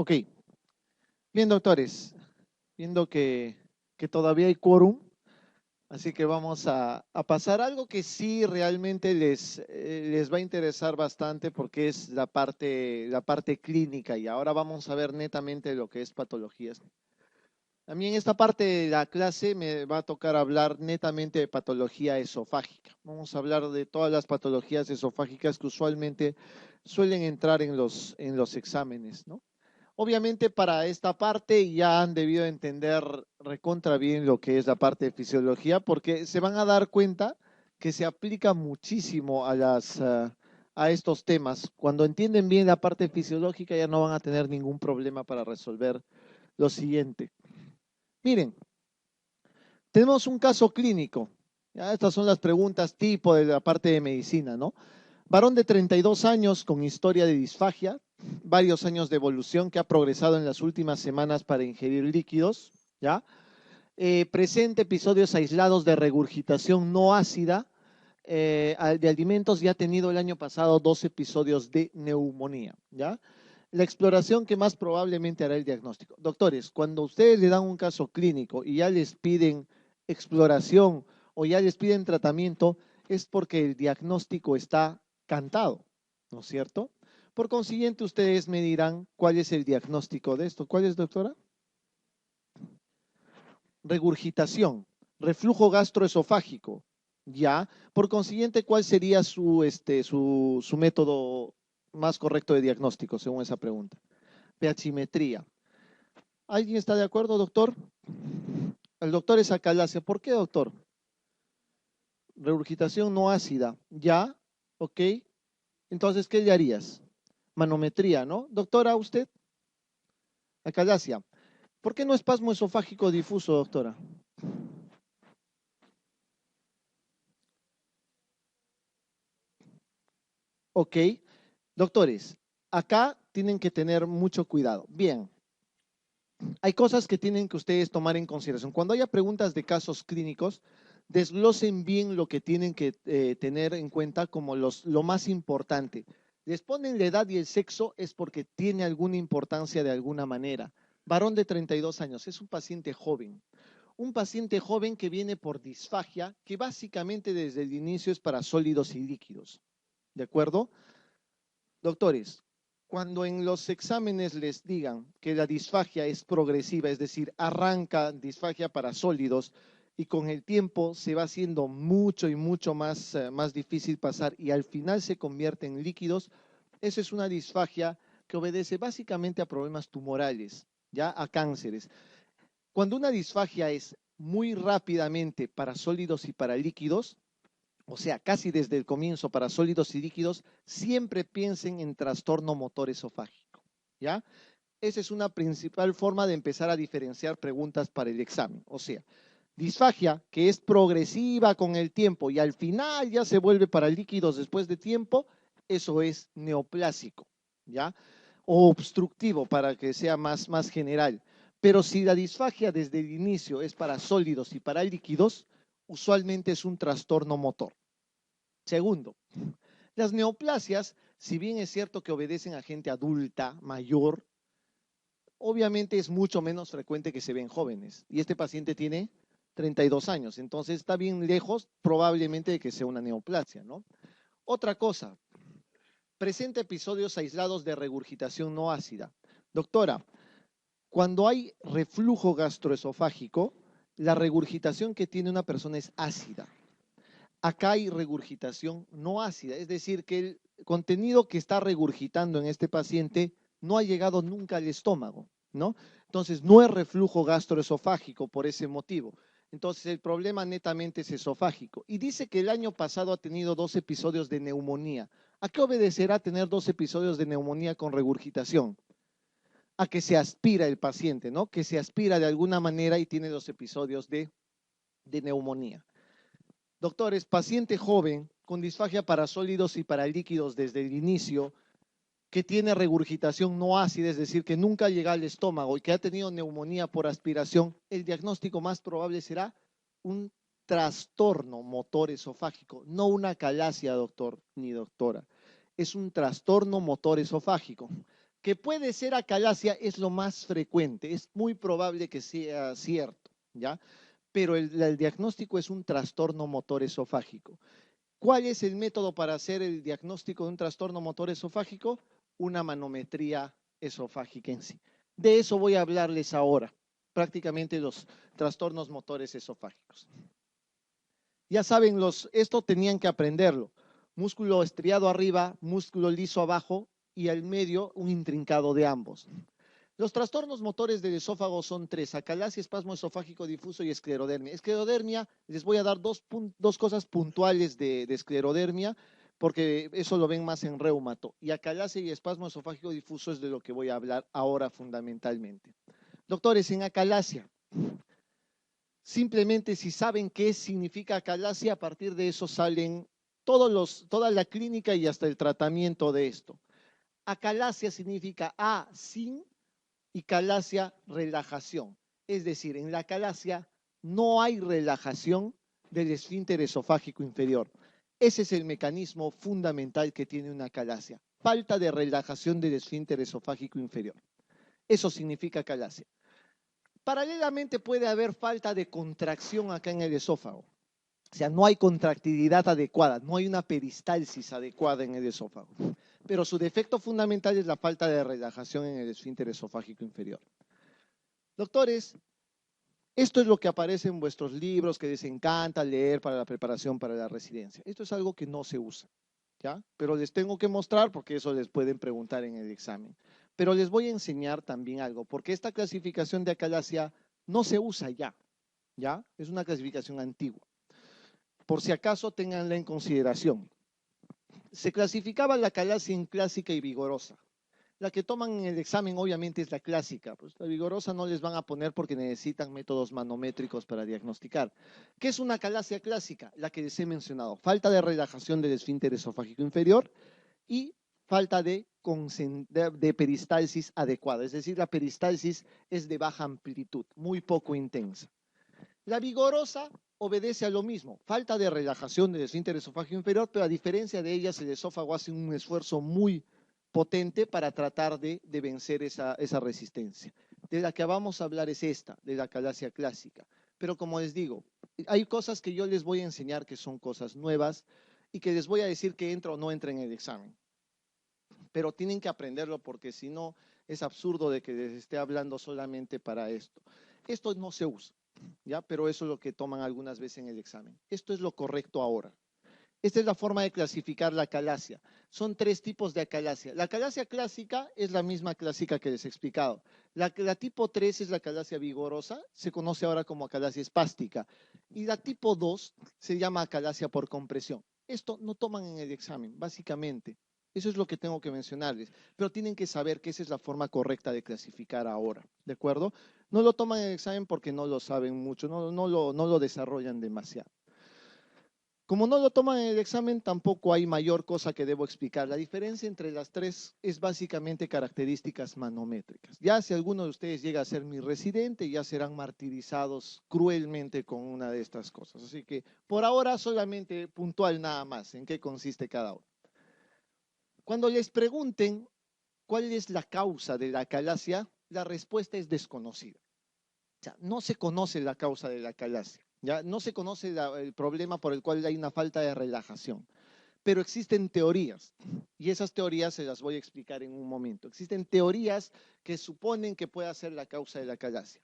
Ok, bien doctores, viendo que todavía hay quórum, así que vamos a pasar algo que sí realmente les va a interesar bastante porque es la parte clínica y ahora vamos a ver netamente lo que es patologías. A mí en esta parte de la clase me va a tocar hablar netamente de patología esofágica. Vamos a hablar de todas las patologías esofágicas que usualmente suelen entrar en los exámenes, ¿no? Obviamente para esta parte ya han debido entender recontra bien lo que es la parte de fisiología, porque se van a dar cuenta que se aplica muchísimo a estos temas. Cuando entienden bien la parte fisiológica ya no van a tener ningún problema para resolver lo siguiente. Miren, tenemos un caso clínico. Ya, estas son las preguntas tipo de la parte de medicina, ¿no? Varón de 32 años con historia de disfagia, varios años de evolución que ha progresado en las últimas semanas para ingerir líquidos, ¿ya? Presenta episodios aislados de regurgitación no ácida de alimentos y ha tenido el año pasado 2 episodios de neumonía, ¿ya? La exploración que más probablemente hará el diagnóstico. Doctores, cuando ustedes le dan un caso clínico y ya les piden exploración o ya les piden tratamiento, es porque el diagnóstico está cantado, ¿no es cierto? Por consiguiente, ustedes me dirán cuál es el diagnóstico de esto. ¿Cuál es, doctora? Regurgitación, reflujo gastroesofágico, ¿ya? Por consiguiente, ¿cuál sería su método más correcto de diagnóstico, según esa pregunta? PH-metría. ¿Alguien está de acuerdo, doctor? El doctor es acalasia. ¿Por qué, doctor? Regurgitación no ácida. ¿Ya? ¿Ok? Entonces, ¿qué le harías? Manometría, ¿no? Doctora, ¿usted? Acalasia. ¿Por qué no espasmo esofágico difuso, doctora? Ok. Doctores, acá tienen que tener mucho cuidado. Bien, hay cosas que tienen que ustedes tomar en consideración. Cuando haya preguntas de casos clínicos, desglosen bien lo que tienen que tener en cuenta como lo más importante. Les ponen la edad y el sexo es porque tiene alguna importancia de alguna manera. Varón de 32 años, es un paciente joven. Un paciente joven que viene por disfagia, que básicamente desde el inicio es para sólidos y líquidos. ¿De acuerdo? Doctores, cuando en los exámenes les digan que la disfagia es progresiva, es decir, arranca disfagia para sólidos y con el tiempo se va haciendo mucho y mucho más difícil pasar y al final se convierte en líquidos, eso es una disfagia que obedece básicamente a problemas tumorales, ya a cánceres. Cuando una disfagia es muy rápidamente para sólidos y para líquidos, o sea, casi desde el comienzo para sólidos y líquidos, siempre piensen en trastorno motor esofágico, ¿ya? Esa es una principal forma de empezar a diferenciar preguntas para el examen. O sea, disfagia que es progresiva con el tiempo y al final ya se vuelve para líquidos después de tiempo, eso es neoplásico, ¿ya? O obstructivo para que sea más general. Pero si la disfagia desde el inicio es para sólidos y para líquidos, usualmente es un trastorno motor. Segundo, las neoplasias, si bien es cierto que obedecen a gente adulta, mayor, obviamente es mucho menos frecuente que se ven jóvenes. Y este paciente tiene 32 años, entonces está bien lejos probablemente de que sea una neoplasia, ¿no? Otra cosa, presenta episodios aislados de regurgitación no ácida. Doctora, cuando hay reflujo gastroesofágico, la regurgitación que tiene una persona es ácida. Acá hay regurgitación no ácida, es decir, que el contenido que está regurgitando en este paciente no ha llegado nunca al estómago, ¿no? Entonces, no es reflujo gastroesofágico por ese motivo. Entonces, el problema netamente es esofágico. Y dice que el año pasado ha tenido 2 episodios de neumonía. ¿A qué obedecerá tener 2 episodios de neumonía con regurgitación? A que se aspira el paciente, ¿no? Que se aspira de alguna manera y tiene 2 episodios de neumonía. Doctores, paciente joven con disfagia para sólidos y para líquidos desde el inicio, que tiene regurgitación no ácida, es decir, que nunca llega al estómago y que ha tenido neumonía por aspiración, el diagnóstico más probable será un trastorno motor esofágico, no una calasia, doctor ni doctora. Es un trastorno motor esofágico. Que puede ser acalasia es lo más frecuente, es muy probable que sea cierto, ¿ya? Pero el diagnóstico es un trastorno motor esofágico. ¿Cuál es el método para hacer el diagnóstico de un trastorno motor esofágico? Una manometría esofágica en sí. De eso voy a hablarles ahora, prácticamente los trastornos motores esofágicos. Ya saben, esto tenían que aprenderlo. Músculo estriado arriba, músculo liso abajo y al medio un intrincado de ambos. Los trastornos motores del esófago son tres: acalasia, espasmo esofágico difuso y esclerodermia. Esclerodermia, les voy a dar dos cosas puntuales de esclerodermia, porque eso lo ven más en reumato. Y acalasia y espasmo esofágico difuso es de lo que voy a hablar ahora fundamentalmente. Doctores, en acalasia, simplemente si saben qué significa acalasia, a partir de eso salen toda la clínica y hasta el tratamiento de esto. Acalasia significa A, sin, y calasia, relajación. Es decir, en la calasia no hay relajación del esfínter esofágico inferior. Ese es el mecanismo fundamental que tiene una calasia. Falta de relajación del esfínter esofágico inferior. Eso significa calasia. Paralelamente puede haber falta de contracción acá en el esófago. O sea, no hay contractilidad adecuada, no hay una peristalsis adecuada en el esófago. Pero su defecto fundamental es la falta de relajación en el esfínter esofágico inferior. Doctores, esto es lo que aparece en vuestros libros que les encanta leer para la preparación para la residencia. Esto es algo que no se usa, ¿ya? Pero les tengo que mostrar porque eso les pueden preguntar en el examen. Pero les voy a enseñar también algo, porque esta clasificación de acalasia no se usa ya, ¿ya? Es una clasificación antigua. Por si acaso, ténganla en consideración. Se clasificaba la acalasia en clásica y vigorosa. La que toman en el examen obviamente es la clásica, pues la vigorosa no les van a poner porque necesitan métodos manométricos para diagnosticar. ¿Qué es una acalasia clásica? La que les he mencionado: falta de relajación del esfínter esofágico inferior y falta de peristalsis adecuada, es decir, la peristalsis es de baja amplitud, muy poco intensa. La vigorosa obedece a lo mismo: falta de relajación del esfínter esofágico inferior, pero a diferencia de ellas, el esófago hace un esfuerzo muy potente para tratar de vencer esa resistencia. De la que vamos a hablar es esta, de la acalasia clásica. Pero como les digo, hay cosas que yo les voy a enseñar que son cosas nuevas y que les voy a decir que entra o no entra en el examen. Pero tienen que aprenderlo porque si no es absurdo de que les esté hablando solamente para esto. Esto no se usa, ¿ya? Pero eso es lo que toman algunas veces en el examen. Esto es lo correcto ahora. Esta es la forma de clasificar la acalasia. Son tres tipos de acalasia. La acalasia clásica es la misma clásica que les he explicado. La tipo 3 es la acalasia vigorosa, se conoce ahora como acalasia espástica. Y la tipo 2 se llama acalasia por compresión. Esto no toman en el examen, básicamente. Eso es lo que tengo que mencionarles. Pero tienen que saber que esa es la forma correcta de clasificar ahora, ¿de acuerdo? No lo toman en el examen porque no lo saben mucho, no lo desarrollan demasiado. Como no lo toman en el examen, tampoco hay mayor cosa que debo explicar. La diferencia entre las tres es básicamente características manométricas. Ya si alguno de ustedes llega a ser mi residente, ya serán martirizados cruelmente con una de estas cosas. Así que por ahora solamente puntual nada más en qué consiste cada uno. Cuando les pregunten cuál es la causa de la acalasia, la respuesta es desconocida. O sea, no se conoce la causa de la acalasia. ¿Ya? No se conoce el problema por el cual hay una falta de relajación, pero existen teorías y esas teorías se las voy a explicar en un momento. Existen teorías que suponen que pueda ser la causa de la acalasia.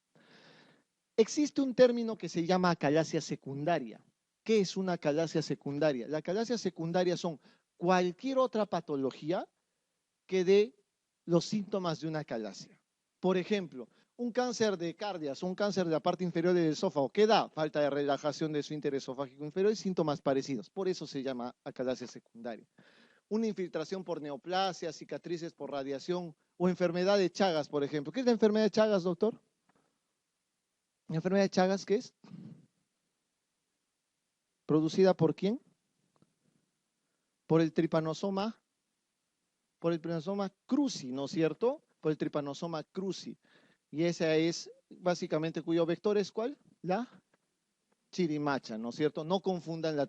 Existe un término que se llama acalasia secundaria. ¿Qué es una acalasia secundaria? La acalasia secundaria son cualquier otra patología que dé los síntomas de una acalasia. Por ejemplo, un cáncer de cardias, un cáncer de la parte inferior del esófago, ¿qué da? Falta de relajación del esfínter esofágico inferior y síntomas parecidos. Por eso se llama acalasia secundaria. Una infiltración por neoplasia, cicatrices por radiación o enfermedad de Chagas, por ejemplo. ¿Qué es la enfermedad de Chagas, doctor? ¿La enfermedad de Chagas qué es? ¿Producida por quién? Por el tripanosoma cruzi, ¿no es cierto? Por el tripanosoma cruzi. Y esa es básicamente cuyo vector es ¿cuál? La chirimacha, ¿no es cierto? No confundan la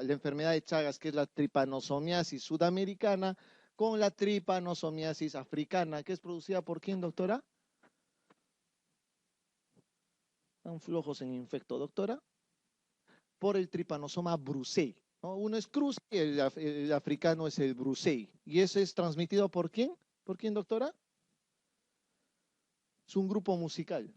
enfermedad de Chagas, que es la tripanosomiasis sudamericana, con la trypanosomiasis africana, que es producida por ¿quién, doctora? Están flojos en infecto, doctora. Por el trypanosoma brucei, ¿no? Uno es cruz y el africano es el brucei. ¿Y eso es transmitido por quién? ¿Por quién, doctora? Es un grupo musical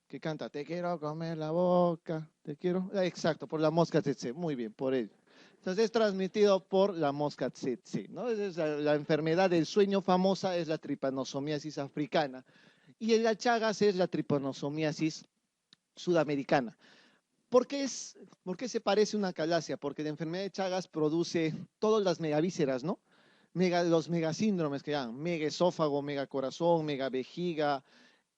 que canta, te quiero comer la boca, te quiero... exacto, por la mosca tsetse, muy bien, por él. Entonces es transmitido por la mosca tsetse, ¿no? Es la enfermedad del sueño famosa es la trypanosomiasis africana. Y el Chagas es la trypanosomiasis sudamericana. ¿Por qué se parece una calasia? Porque la enfermedad de Chagas produce todas las megavísceras, ¿no? Los megasíndromes que llaman, megaesófago, megacorazón, megavejiga,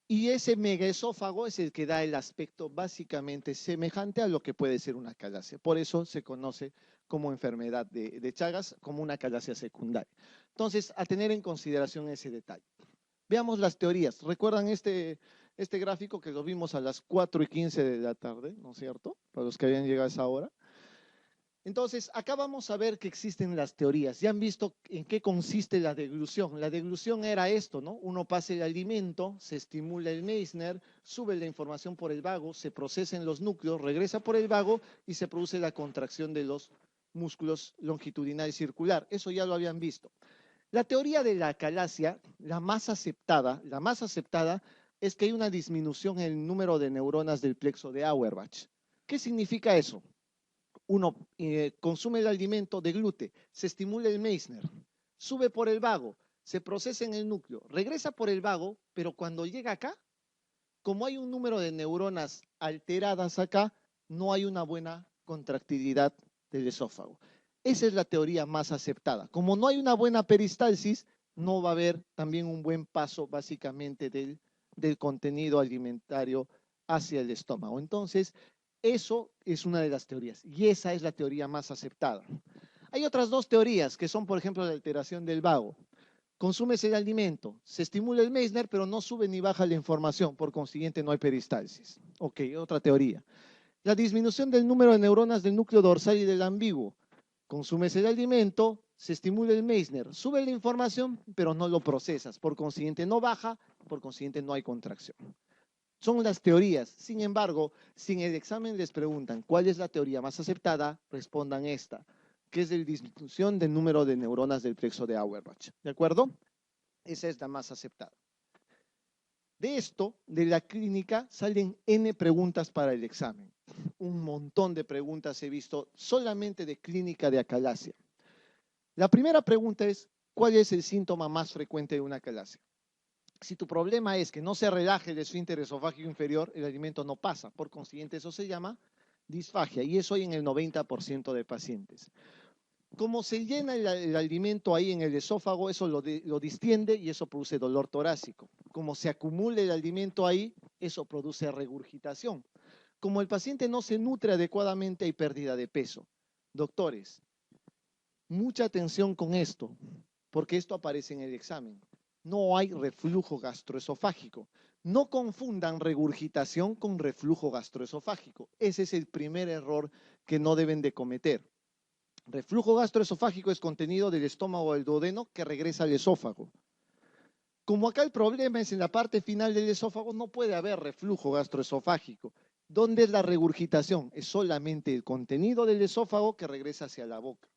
y ese megaesófago es el que da el aspecto básicamente semejante a lo que puede ser una calasia. Por eso se conoce como enfermedad de Chagas, como una calasia secundaria. Entonces, a tener en consideración ese detalle. Veamos las teorías. ¿Recuerdan este gráfico que lo vimos a las 4:15 de la tarde, ¿no es cierto? Para los que habían llegado a esa hora. Entonces, acá vamos a ver que existen las teorías. Ya han visto en qué consiste la deglución. La deglución era esto, ¿no? Uno pasa el alimento, se estimula el Meissner, sube la información por el vago, se procesa en los núcleos, regresa por el vago y se produce la contracción de los músculos longitudinal y circular. Eso ya lo habían visto. La teoría de la calasia, la más aceptada es que hay una disminución en el número de neuronas del plexo de Auerbach. ¿Qué significa eso? Uno consume el alimento de glute, se estimula el Meissner, sube por el vago, se procesa en el núcleo, regresa por el vago, pero cuando llega acá, como hay un número de neuronas alteradas acá, no hay una buena contractilidad del esófago. Esa es la teoría más aceptada. Como no hay una buena peristalsis, no va a haber también un buen paso básicamente del contenido alimentario hacia el estómago. Entonces, eso es una de las teorías y esa es la teoría más aceptada. Hay otras dos teorías que son, por ejemplo, la alteración del vago. Consumes el alimento, se estimula el Meissner, pero no sube ni baja la información, por consiguiente no hay peristalsis. Ok, otra teoría. La disminución del número de neuronas del núcleo dorsal y del ambiguo. Consumes el alimento, se estimula el Meissner, sube la información, pero no lo procesas, por consiguiente no baja, por consiguiente no hay contracción. Son las teorías. Sin embargo, si en el examen les preguntan cuál es la teoría más aceptada, respondan esta, que es la disminución del número de neuronas del plexo de Auerbach. ¿De acuerdo? Esa es la más aceptada. De esto, de la clínica, salen N preguntas para el examen. Un montón de preguntas he visto solamente de clínica de acalasia. La primera pregunta es, ¿cuál es el síntoma más frecuente de una acalasia? Si tu problema es que no se relaje el esfínter esofágico inferior, el alimento no pasa. Por consiguiente, eso se llama disfagia y eso hay en el 90% de pacientes. Como se llena el alimento ahí en el esófago, eso lo distiende y eso produce dolor torácico. Como se acumula el alimento ahí, eso produce regurgitación. Como el paciente no se nutre adecuadamente, hay pérdida de peso. Doctores, mucha atención con esto, porque esto aparece en el examen. No hay reflujo gastroesofágico. No confundan regurgitación con reflujo gastroesofágico. Ese es el primer error que no deben de cometer. Reflujo gastroesofágico es contenido del estómago del duodeno que regresa al esófago. Como acá el problema es en la parte final del esófago, no puede haber reflujo gastroesofágico. ¿Dónde es la regurgitación? Es solamente el contenido del esófago que regresa hacia la boca.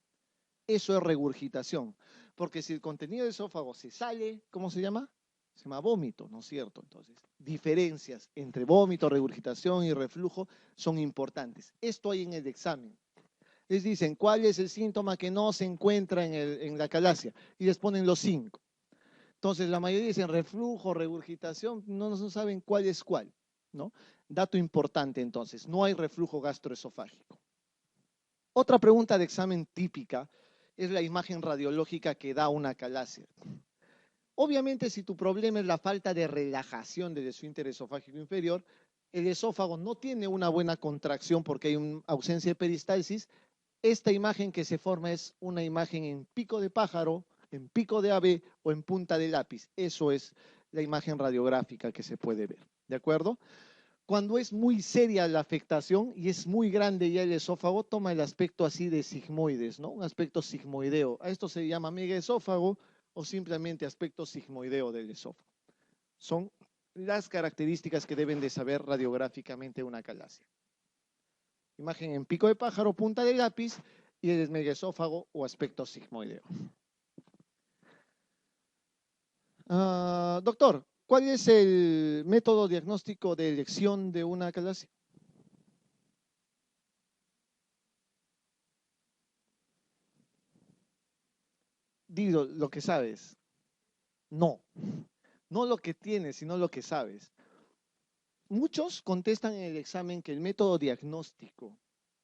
Eso es regurgitación. Porque si el contenido del esófago se sale, ¿cómo se llama? Se llama vómito, ¿no es cierto? Entonces, diferencias entre vómito, regurgitación y reflujo son importantes. Esto hay en el examen. Les dicen, ¿cuál es el síntoma que no se encuentra en la calasia? Y les ponen los 5. Entonces, la mayoría dicen reflujo, regurgitación, no saben cuál es cuál, ¿no? Dato importante entonces, no hay reflujo gastroesofágico. Otra pregunta de examen típica es la imagen radiológica que da una calasia. Obviamente, si tu problema es la falta de relajación del esfínter esofágico inferior, el esófago no tiene una buena contracción porque hay una ausencia de peristalsis. Esta imagen que se forma es una imagen en pico de pájaro, en pico de ave o en punta de lápiz. Eso es la imagen radiográfica que se puede ver. ¿De acuerdo? Cuando es muy seria la afectación y es muy grande ya el esófago, toma el aspecto así de sigmoides, ¿no? Un aspecto sigmoideo. A esto se llama megaesófago o simplemente aspecto sigmoideo del esófago. Son las características que deben de saber radiográficamente una acalasia. Imagen en pico de pájaro, punta de lápiz y el esmegaesófago o aspecto sigmoideo. Doctor, ¿cuál es el método diagnóstico de elección de una acalasia? Digo lo que sabes. No, no lo que tienes, sino lo que sabes. Muchos contestan en el examen que el método diagnóstico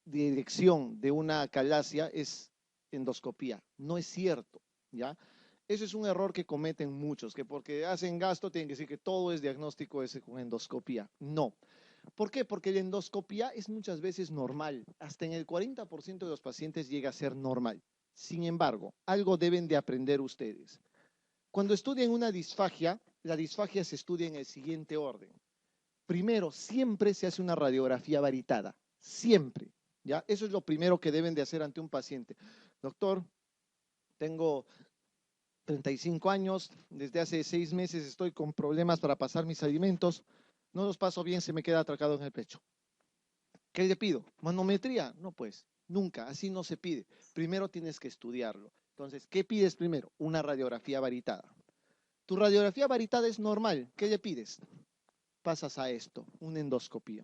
de elección de una acalasia es endoscopía. No es cierto, ¿ya? Eso es un error que cometen muchos, que porque hacen gasto tienen que decir que todo es diagnóstico con endoscopía. No. ¿Por qué? Porque la endoscopía es muchas veces normal. Hasta en el 40% de los pacientes llega a ser normal. Sin embargo, algo deben de aprender ustedes. Cuando estudian una disfagia, la disfagia se estudia en el siguiente orden. Primero, siempre se hace una radiografía varitada. Siempre. ¿Ya? Eso es lo primero que deben de hacer ante un paciente. Doctor, tengo 35 años, desde hace 6 meses estoy con problemas para pasar mis alimentos, no los paso bien, se me queda atracado en el pecho. ¿Qué le pido? ¿Manometría? No, pues, nunca, así no se pide. Primero tienes que estudiarlo. Entonces, ¿qué pides primero? Una radiografía varitada. Tu radiografía varitada es normal, ¿qué le pides? Pasas a esto, una endoscopía.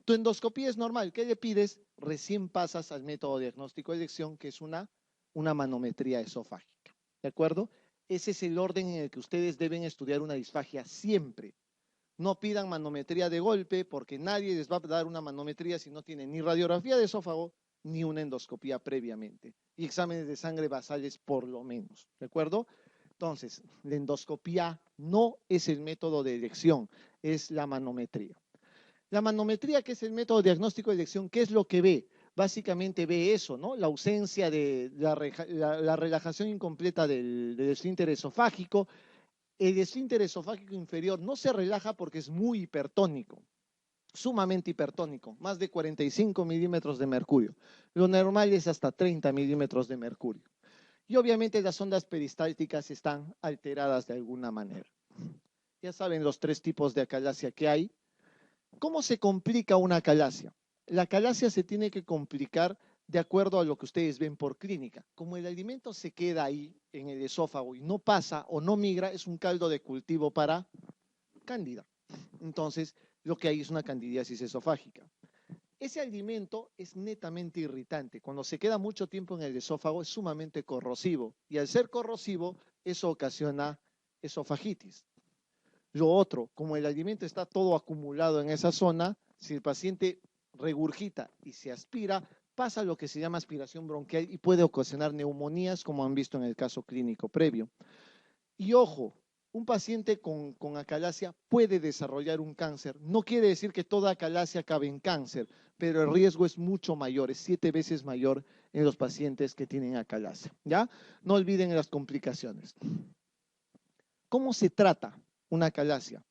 Tu endoscopía es normal, ¿qué le pides? Recién pasas al método diagnóstico de elección, que es una manometría esofágica. ¿De acuerdo? Ese es el orden en el que ustedes deben estudiar una disfagia siempre. No pidan manometría de golpe porque nadie les va a dar una manometría si no tienen ni radiografía de esófago ni una endoscopía previamente. Y exámenes de sangre basales por lo menos. ¿De acuerdo? Entonces, la endoscopía no es el método de elección, es la manometría. La manometría, que es el método diagnóstico de elección, ¿qué es lo que ve? Básicamente ve eso, ¿no? La ausencia de la relajación incompleta del esfínter esofágico. El esfínter esofágico inferior no se relaja porque es muy hipertónico, sumamente hipertónico, más de 45 milímetros de mercurio. Lo normal es hasta 30 milímetros de mercurio. Y obviamente las ondas peristálticas están alteradas de alguna manera. Ya saben los 3 tipos de acalasia que hay. ¿Cómo se complica una acalasia? La acalasia se tiene que complicar de acuerdo a lo que ustedes ven por clínica. Como el alimento se queda ahí en el esófago y no pasa o no migra, es un caldo de cultivo para cándida. Entonces, lo que hay es una candidiasis esofágica. Ese alimento es netamente irritante. Cuando se queda mucho tiempo en el esófago es sumamente corrosivo y al ser corrosivo, eso ocasiona esofagitis. Lo otro, como el alimento está todo acumulado en esa zona, si el paciente regurgita y se aspira, pasa lo que se llama aspiración bronquial y puede ocasionar neumonías, como han visto en el caso clínico previo. Y ojo, un paciente con acalasia puede desarrollar un cáncer. No quiere decir que toda acalasia acabe en cáncer, pero el riesgo es mucho mayor, es 7 veces mayor en los pacientes que tienen acalasia. ¿Ya? No olviden las complicaciones. ¿Cómo se trata una acalasia?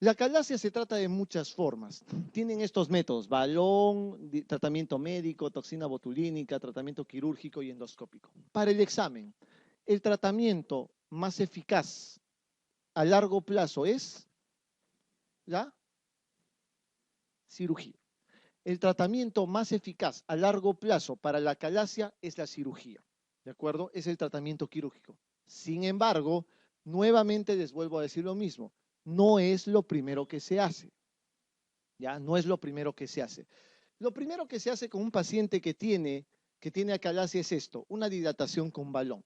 La acalasia se trata de muchas formas. Tienen estos métodos: balón, tratamiento médico, toxina botulínica, tratamiento quirúrgico y endoscópico. Para el examen, el tratamiento más eficaz a largo plazo es la cirugía. El tratamiento más eficaz a largo plazo para la acalasia es la cirugía. ¿De acuerdo? Es el tratamiento quirúrgico. Sin embargo, nuevamente les vuelvo a decir lo mismo. No es lo primero que se hace. ¿Ya? No es lo primero que se hace. Lo primero que se hace con un paciente que tiene acalasia es esto: una dilatación con balón.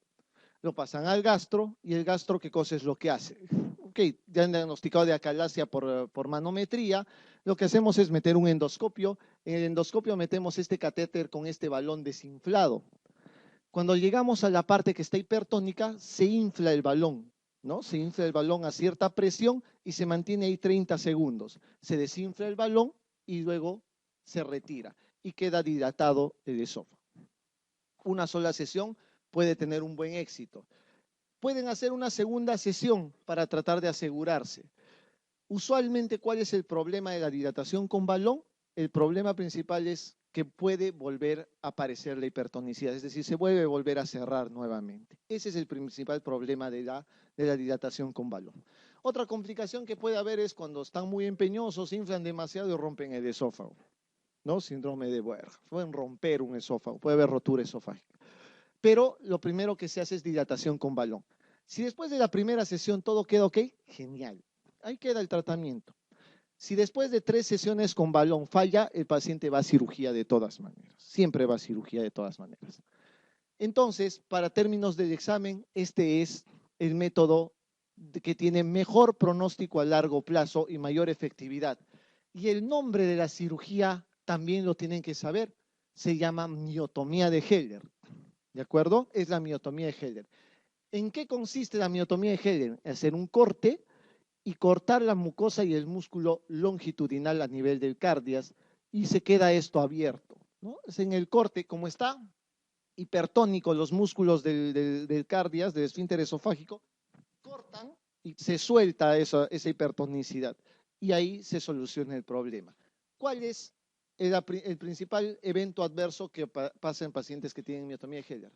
Lo pasan al gastro y el gastro, ¿qué cosa es lo que hace? Ok, ya han diagnosticado de acalasia por manometría. Lo que hacemos es meter un endoscopio. En el endoscopio metemos este catéter con este balón desinflado. Cuando llegamos a la parte que está hipertónica, se infla el balón, ¿no? Se infla el balón a cierta presión y se mantiene ahí 30 segundos. Se desinfla el balón y luego se retira y queda dilatado el esófago. Una sola sesión puede tener un buen éxito. Pueden hacer una segunda sesión para tratar de asegurarse. Usualmente, ¿cuál es el problema de la dilatación con balón? El problema principal es que puede volver a aparecer la hipertonicidad, es decir, se vuelve a volver a cerrar nuevamente. Ese es el principal problema de la dilatación con balón. Otra complicación que puede haber es cuando están muy empeñosos, inflan demasiado y rompen el esófago, ¿no? Síndrome de Buerg. Pueden romper un esófago, puede haber rotura esofágica. Pero lo primero que se hace es dilatación con balón. Si después de la primera sesión todo queda ok, genial. Ahí queda el tratamiento. Si después de 3 sesiones con balón falla, el paciente va a cirugía de todas maneras. Siempre va a cirugía de todas maneras. Entonces, para términos del examen, este es el método que tiene mejor pronóstico a largo plazo y mayor efectividad. Y el nombre de la cirugía también lo tienen que saber. Se llama miotomía de Heller. ¿De acuerdo? Es la miotomía de Heller. ¿En qué consiste la miotomía de Heller? Hacer un corte y cortar la mucosa y el músculo longitudinal a nivel del cardias y se queda esto abierto, ¿no? Es en el corte, como está hipertónico los músculos del cardias, del esfínter esofágico, cortan y se suelta esa hipertonicidad y ahí se soluciona el problema. ¿Cuál es el principal evento adverso que pasa en pacientes que tienen miotomía de Heller?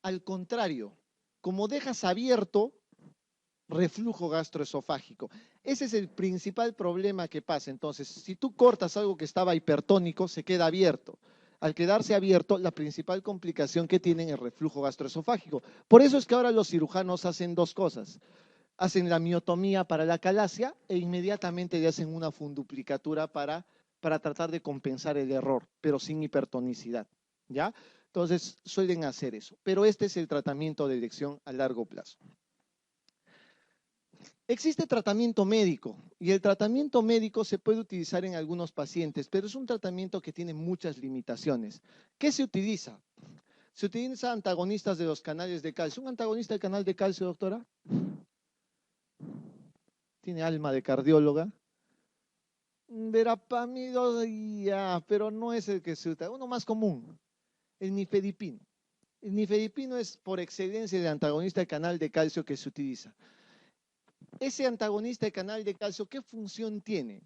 Al contrario, como dejas abierto, reflujo gastroesofágico. Ese es el principal problema que pasa. Entonces, si tú cortas algo que estaba hipertónico, se queda abierto. Al quedarse abierto, la principal complicación que tienen es reflujo gastroesofágico. Por eso es que ahora los cirujanos hacen dos cosas. Hacen la miotomía para la calasia e inmediatamente le hacen una funduplicatura para tratar de compensar el error, pero sin hipertonicidad, ¿ya? Entonces, suelen hacer eso. Pero este es el tratamiento de elección a largo plazo. Existe tratamiento médico y el tratamiento médico se puede utilizar en algunos pacientes, pero es un tratamiento que tiene muchas limitaciones. ¿Qué se utiliza? Se utilizan antagonistas de los canales de calcio. ¿Un antagonista del canal de calcio, doctora? Tiene alma de cardióloga. Verapamido, ya, pero no es el que se utiliza. Uno más común, el nifedipino. El nifedipino es por excelencia el antagonista del canal de calcio que se utiliza. Ese antagonista del canal de calcio, ¿qué función tiene?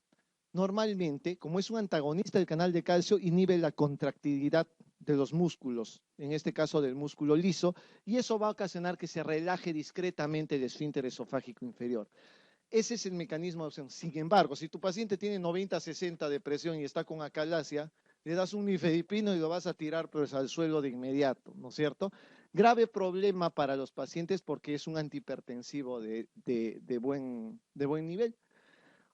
Normalmente, como es un antagonista del canal de calcio, inhibe la contractilidad de los músculos, en este caso del músculo liso, y eso va a ocasionar que se relaje discretamente el esfínter esofágico inferior. Ese es el mecanismo de acción. Sin embargo, si tu paciente tiene 90-60 de presión y está con acalasia, le das un nifedipino y lo vas a tirar pues, al suelo de inmediato, ¿no es cierto? Grave problema para los pacientes porque es un antihipertensivo de buen nivel.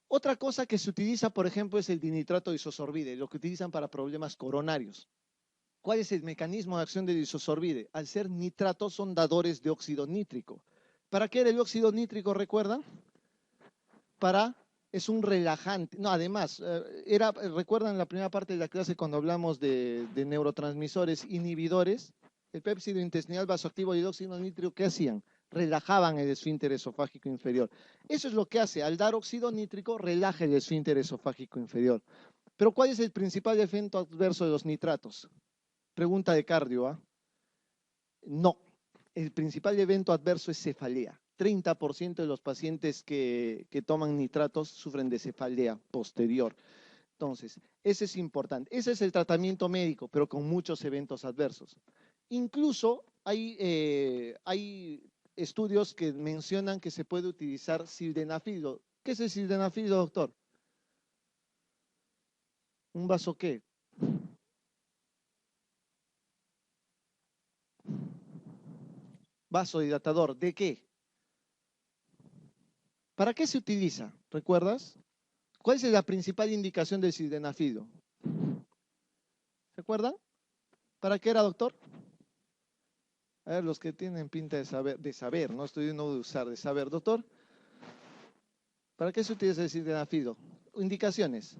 Otra cosa que se utiliza, por ejemplo, es el dinitrato de isosorbide, lo que utilizan para problemas coronarios. ¿Cuál es el mecanismo de acción del isosorbide? Al ser nitratos son dadores de óxido nítrico. ¿Para qué era el óxido nítrico, recuerdan? Es un relajante. No, además, recuerdan la primera parte de la clase cuando hablamos de neurotransmisores inhibidores, el pépsido intestinal vasoactivo y el óxido nítrico, ¿qué hacían? Relajaban el esfínter esofágico inferior. Eso es lo que hace, al dar óxido nítrico, relaja el esfínter esofágico inferior. Pero ¿cuál es el principal efecto adverso de los nitratos? Pregunta de cardio, ¿ah? No, el principal evento adverso es cefalea. 30% de los pacientes que toman nitratos sufren de cefalea posterior. Entonces, ese es importante. Ese es el tratamiento médico, pero con muchos eventos adversos. Incluso hay estudios que mencionan que se puede utilizar sildenafil. ¿Qué es el sildenafil, doctor? ¿Un vaso qué? Vasodilatador. ¿De qué? ¿Para qué se utiliza? ¿Recuerdas? ¿Cuál es la principal indicación del sildenafil? ¿Se acuerdan? ¿Para qué era, doctor? A ver, los que tienen pinta de saber, no estoy diciendo de usar, de saber. Doctor, ¿para qué se utiliza el sildenafil? Indicaciones.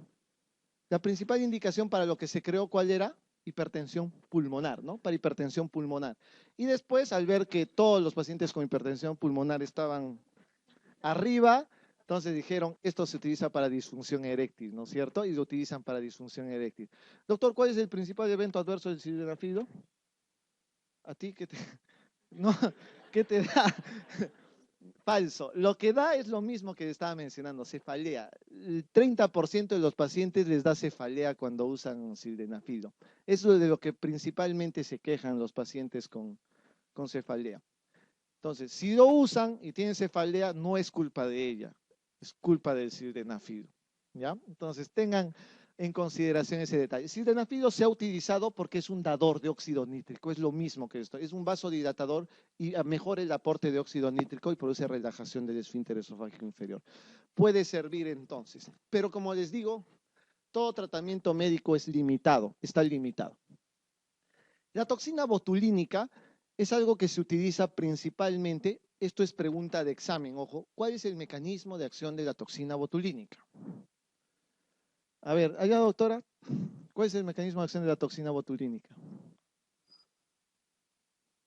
La principal indicación para lo que se creó, ¿cuál era? Hipertensión pulmonar, ¿no? Para hipertensión pulmonar. Y después, al ver que todos los pacientes con hipertensión pulmonar estaban arriba, entonces dijeron, esto se utiliza para disfunción eréctil, ¿no es cierto? Y lo utilizan para disfunción eréctil. Doctor, ¿cuál es el principal evento adverso del sildenafil? ¿A ti qué te, no, qué te da? Falso. Lo que da es lo mismo que estaba mencionando, cefalea. El 30% de los pacientes les da cefalea cuando usan sildenafilo. Eso es de lo que principalmente se quejan los pacientes con cefalea. Entonces, si lo usan y tienen cefalea, no es culpa de ella, es culpa del sildenafil, ¿ya? Entonces, tengan en consideración ese detalle. El sildenafil se ha utilizado porque es un dador de óxido nítrico, es lo mismo que esto, es un vasodilatador y mejora el aporte de óxido nítrico y produce relajación del esfínter esofágico inferior. Puede servir entonces, pero como les digo, todo tratamiento médico es limitado, está limitado. La toxina botulínica es algo que se utiliza principalmente, esto es pregunta de examen, ojo, ¿cuál es el mecanismo de acción de la toxina botulínica? A ver, allá doctora, ¿cuál es el mecanismo de acción de la toxina botulínica?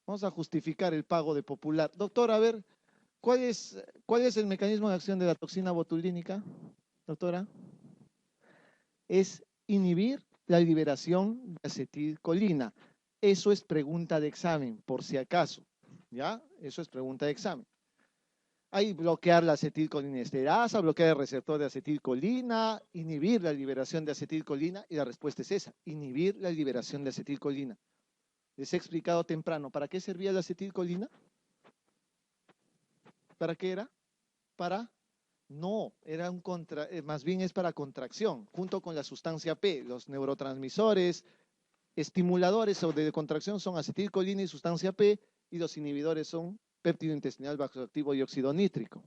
Vamos a justificar el pago de popular. Doctora, a ver, ¿cuál es el mecanismo de acción de la toxina botulínica, doctora? Es inhibir la liberación de acetilcolina. Eso es pregunta de examen, por si acaso, ¿ya? Eso es pregunta de examen. Hay bloquear la acetilcolinesterasa, bloquear el receptor de acetilcolina, inhibir la liberación de acetilcolina, y la respuesta es esa, inhibir la liberación de acetilcolina. Les he explicado temprano, ¿para qué servía la acetilcolina? ¿Para qué era? Para... No, era más bien es para contracción, junto con la sustancia P, los neurotransmisores, estimuladores de contracción son acetilcolina y sustancia P, y los inhibidores son péptido intestinal vasoactivo y óxido nítrico.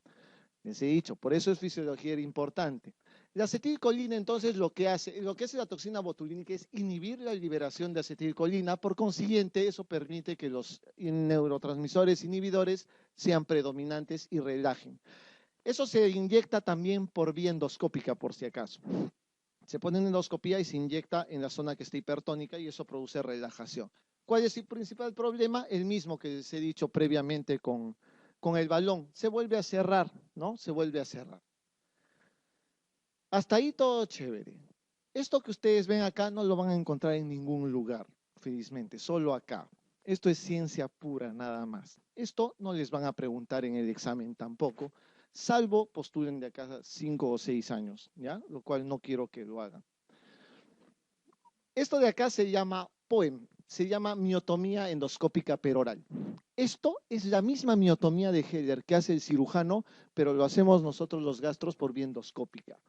Les he dicho, por eso es fisiología importante. La acetilcolina, entonces, lo que hace la toxina botulínica es inhibir la liberación de acetilcolina, por consiguiente, eso permite que los neurotransmisores inhibidores sean predominantes y relajen. Eso se inyecta también por vía endoscópica, por si acaso. Se pone en endoscopía y se inyecta en la zona que está hipertónica y eso produce relajación. ¿Cuál es el principal problema? El mismo que les he dicho previamente con el balón. Se vuelve a cerrar, ¿no? Se vuelve a cerrar. Hasta ahí todo chévere. Esto que ustedes ven acá no lo van a encontrar en ningún lugar, felizmente, solo acá. Esto es ciencia pura, nada más. Esto no les van a preguntar en el examen tampoco, salvo postulen de acá 5 o 6 años, ¿ya? Lo cual no quiero que lo hagan. Esto de acá se llama POEM, se llama miotomía endoscópica peroral. Esto es la misma miotomía de Heller que hace el cirujano, pero lo hacemos nosotros los gastros por vía endoscópica.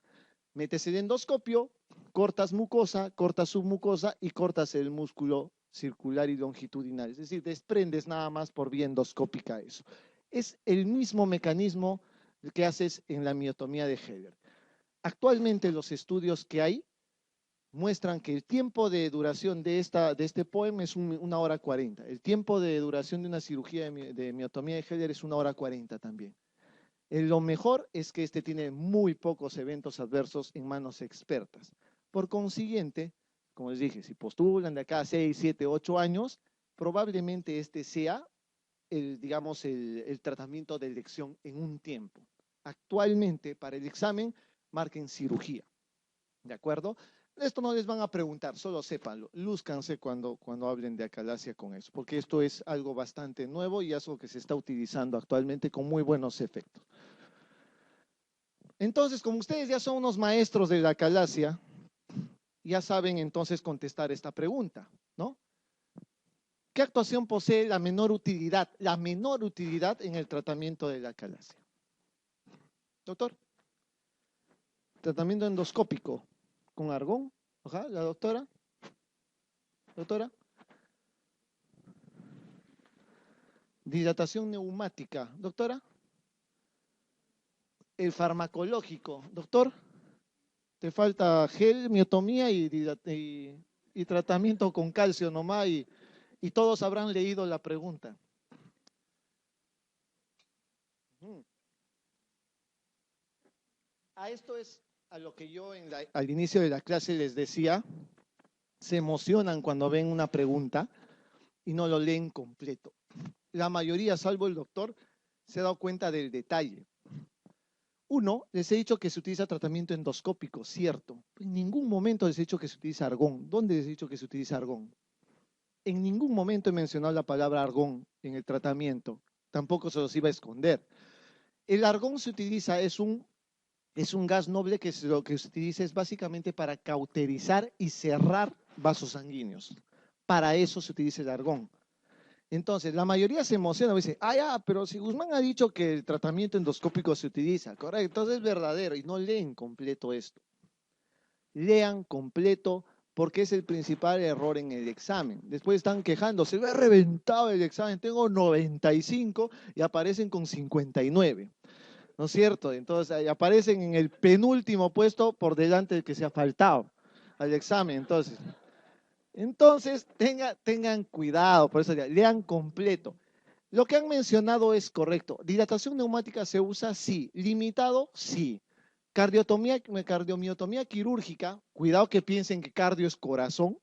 Metes el endoscopio, cortas mucosa, cortas submucosa y cortas el músculo circular y longitudinal. Es decir, desprendes nada más por vía endoscópica eso. Es el mismo mecanismo que haces en la miotomía de Heller. Actualmente los estudios que hay muestran que el tiempo de duración de este POEM es 1 hora 40. El tiempo de duración de una cirugía de miotomía de Heller es 1 hora 40 también. Lo mejor es que este tiene muy pocos eventos adversos en manos expertas. Por consiguiente, como les dije, si postulan de acá a 6, 7, 8 años, probablemente este sea digamos, el tratamiento de elección en un tiempo. Actualmente, para el examen, marquen cirugía. ¿De acuerdo? Esto no les van a preguntar, solo sépanlo. Lúzcanse cuando hablen de acalasia con eso, porque esto es algo bastante nuevo y algo que se está utilizando actualmente con muy buenos efectos. Entonces, como ustedes ya son unos maestros de la acalasia, ya saben entonces contestar esta pregunta, ¿no? ¿Qué actuación posee la menor utilidad en el tratamiento de la acalasia? Doctor, tratamiento endoscópico con argón. Ajá, la doctora. Doctora. Dilatación neumática. Doctora. El farmacológico. Doctor. Te falta gel, miotomía y tratamiento con calcio nomás y todos habrán leído la pregunta. A esto es a lo que yo al inicio de la clase les decía, se emocionan cuando ven una pregunta y no lo leen completo. La mayoría, salvo el doctor, se ha dado cuenta del detalle. Uno, les he dicho que se utiliza tratamiento endoscópico, cierto. En ningún momento les he dicho que se utiliza argón. ¿Dónde les he dicho que se utiliza argón? En ningún momento he mencionado la palabra argón en el tratamiento. Tampoco se los iba a esconder. El argón se utiliza, es un gas noble que lo que se utiliza es básicamente para cauterizar y cerrar vasos sanguíneos. Para eso se utiliza el argón. Entonces, la mayoría se emociona y dice, ya, pero si Guzmán ha dicho que el tratamiento endoscópico se utiliza, correcto, entonces es verdadero y no leen completo esto. Lean completo porque es el principal error en el examen. Después están quejándose, me he reventado el examen, tengo 95 y aparecen con 59. ¿No es cierto? Entonces aparecen en el penúltimo puesto por delante del que se ha faltado al examen. Entonces tengan cuidado, por eso lean completo. Lo que han mencionado es correcto. Dilatación neumática se usa, sí. Limitado, sí. Cardiomiotomía quirúrgica, cuidado que piensen que cardio es corazón,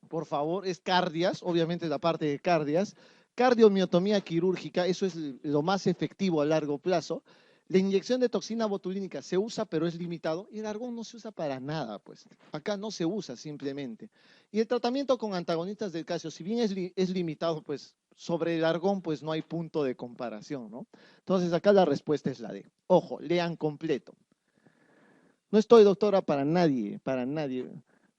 por favor, es cardias, obviamente es la parte de cardias. Cardiomiotomía quirúrgica, eso es lo más efectivo a largo plazo. La inyección de toxina botulínica se usa, pero es limitado. Y el argón no se usa para nada, pues. Acá no se usa simplemente. Y el tratamiento con antagonistas del calcio, si bien es limitado, pues sobre el argón, pues no hay punto de comparación, ¿no? Entonces acá la respuesta es la D. Ojo, lean completo. No estoy doctora para nadie, para nadie.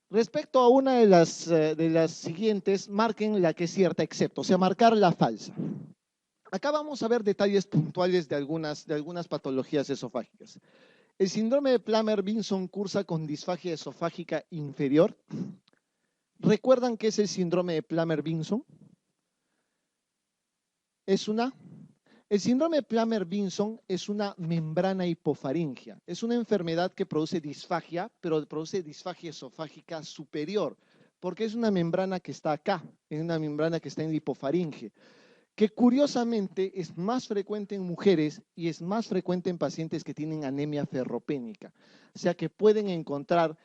Respecto a una de las siguientes, marquen la que es cierta excepto, o sea, marcar la falsa. Acá vamos a ver detalles puntuales de algunas patologías esofágicas. El síndrome de Plummer-Vinson cursa con disfagia esofágica inferior. ¿Recuerdan qué es el síndrome de Plummer-Vinson? El síndrome de Plummer-Vinson es una membrana hipofaringia. Es una enfermedad que produce disfagia, pero produce disfagia esofágica superior, porque es una membrana que está acá, es una membrana que está en la hipofaringe, que curiosamente es más frecuente en mujeres y es más frecuente en pacientes que tienen anemia ferropénica. O sea que pueden encontrar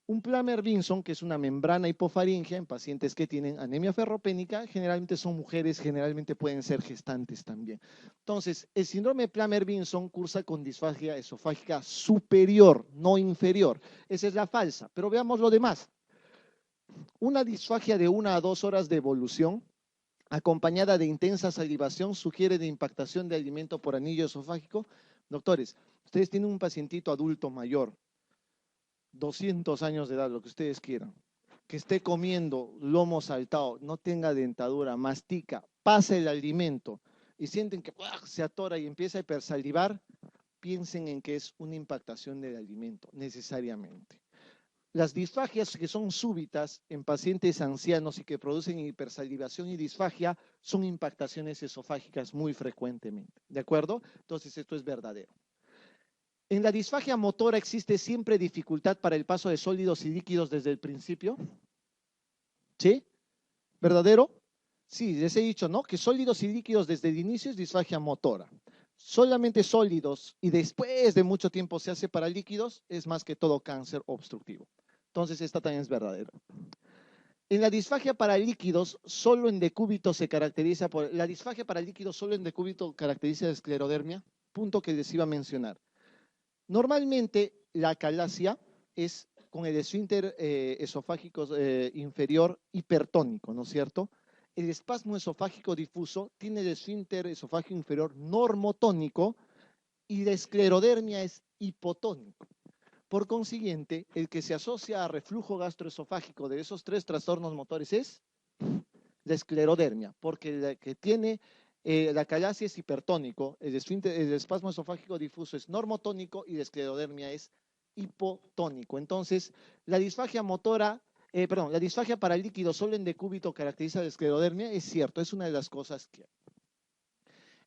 un Plummer-Vinson, que es una membrana hipofaringia en pacientes que tienen anemia ferropénica, generalmente son mujeres, generalmente pueden ser gestantes también. Entonces, el síndrome de Plummer-Vinson cursa con disfagia esofágica superior, no inferior. Esa es la falsa, pero veamos lo demás. Una disfagia de 1 a 2 horas de evolución, acompañada de intensa salivación, sugiere de impactación de alimento por anillo esofágico. Doctores, ustedes tienen un pacientito adulto mayor, 200 años de edad, lo que ustedes quieran, que esté comiendo lomo saltado, no tenga dentadura, mastica, pasa el alimento y sienten que se atora y empieza a hipersalivar, piensen en que es una impactación del alimento, necesariamente. Las disfagias que son súbitas en pacientes ancianos y que producen hipersalivación y disfagia son impactaciones esofágicas muy frecuentemente, ¿de acuerdo? Entonces esto es verdadero. En la disfagia motora existe siempre dificultad para el paso de sólidos y líquidos desde el principio. ¿Sí? ¿Verdadero? Sí, les he dicho, ¿no? Que sólidos y líquidos desde el inicio es disfagia motora. Solamente sólidos y después de mucho tiempo se hace para líquidos es más que todo cáncer obstructivo. Entonces esta también es verdadera. En la disfagia para líquidos, solo en decúbito se caracteriza por... La disfagia para líquidos solo en decúbito caracteriza la esclerodermia, punto que les iba a mencionar. Normalmente la calasia es con el esfínter esofágico inferior hipertónico, ¿no es cierto? El espasmo esofágico difuso tiene el esfínter esofágico inferior normotónico y la esclerodermia es hipotónico. Por consiguiente, el que se asocia a reflujo gastroesofágico de esos 3 trastornos motores es la esclerodermia, porque la que tiene la calasia es hipertónico, el espasmo esofágico difuso es normotónico y la esclerodermia es hipotónico. Entonces, la disfagia motora, la disfagia para líquido solo en decúbito caracteriza la esclerodermia, es cierto, es una de las cosas que hay.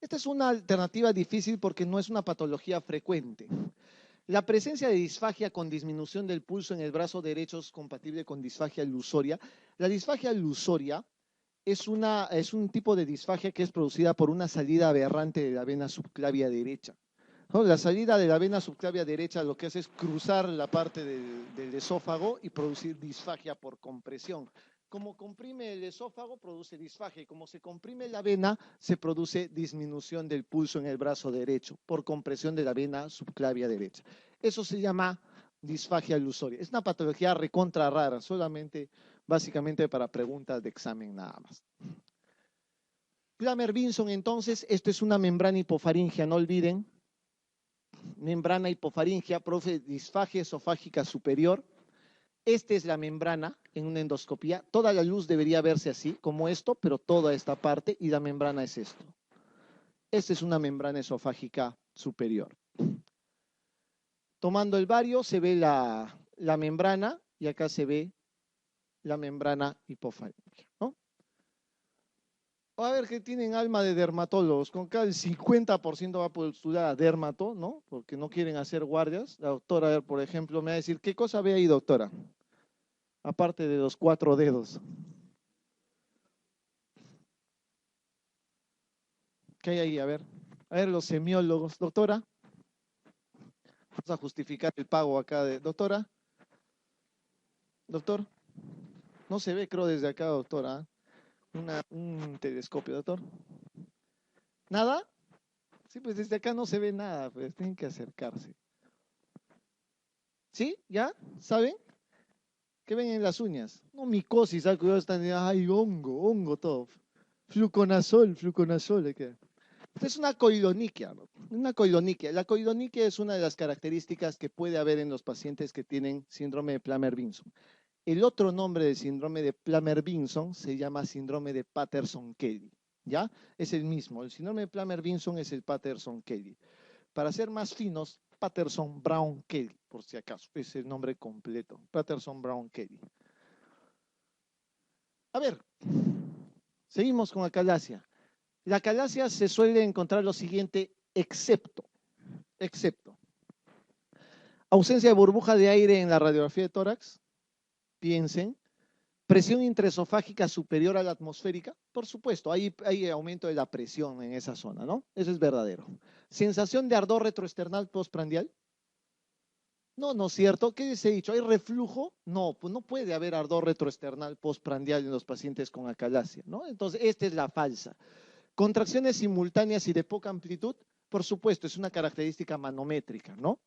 Esta es una alternativa difícil porque no es una patología frecuente. La presencia de disfagia con disminución del pulso en el brazo derecho es compatible con disfagia lusoria. La disfagia lusoria es un tipo de disfagia que es producida por una salida aberrante de la vena subclavia derecha. ¿No? La salida de la vena subclavia derecha lo que hace es cruzar la parte del esófago y producir disfagia por compresión. Como comprime el esófago, produce disfagia, y como se comprime la vena, se produce disminución del pulso en el brazo derecho por compresión de la vena subclavia derecha. Eso se llama disfagia lusoria. Es una patología recontra rara, solamente básicamente para preguntas de examen nada más. Plummer-Vinson, entonces, esto es una membrana hipofaringia, no olviden, membrana hipofaringea, produce disfagia esofágica superior. Esta es la membrana en una endoscopía. Toda la luz debería verse así, como esto, pero toda esta parte, y la membrana es esto. Esta es una membrana esofágica superior. Tomando el bario se ve la membrana y acá se ve la membrana hipofaringea, ¿no? A ver que tienen alma de dermatólogos, con cada el 50% va a postular a dermato, ¿no? Porque no quieren hacer guardias. La doctora, a ver, por ejemplo, me va a decir, ¿qué cosa ve ahí, doctora? Aparte de los 4 dedos. ¿Qué hay ahí? A ver los semiólogos. Doctora, vamos a justificar el pago acá de, doctora. Doctor, no se ve, creo, desde acá, doctora. Un telescopio, doctor. ¿Nada? Sí, pues desde acá no se ve nada, pues tienen que acercarse. ¿Sí? ¿Ya? ¿Saben? ¿Qué ven en las uñas? No, micosis, algo están, ay, hongo, todo. Fluconazol. Es una coiloniquia, ¿no? Una coiloniquia. La coiloniquia es una de las características que puede haber en los pacientes que tienen síndrome de Plummer-Vinson. El otro nombre del síndrome de Plummer-Vinson se llama síndrome de Patterson-Kelly, ¿ya? Es el mismo. El síndrome de Plummer-Vinson es el Patterson-Kelly. Para ser más finos, Patterson-Brown-Kelly, por si acaso. Es el nombre completo. Patterson-Brown-Kelly. A ver, seguimos con acalasia. La acalasia se suele encontrar lo siguiente, excepto, ausencia de burbuja de aire en la radiografía de tórax, piensen, presión intraesofágica superior a la atmosférica, por supuesto, hay aumento de la presión en esa zona, ¿no? Eso es verdadero. Sensación de ardor retroesternal postprandial. No, no es cierto. ¿Qué les he dicho? ¿Hay reflujo? No, pues no puede haber ardor retroesternal postprandial en los pacientes con acalasia, ¿no? Entonces, esta es la falsa. Contracciones simultáneas y de poca amplitud, por supuesto, es una característica manométrica, ¿no?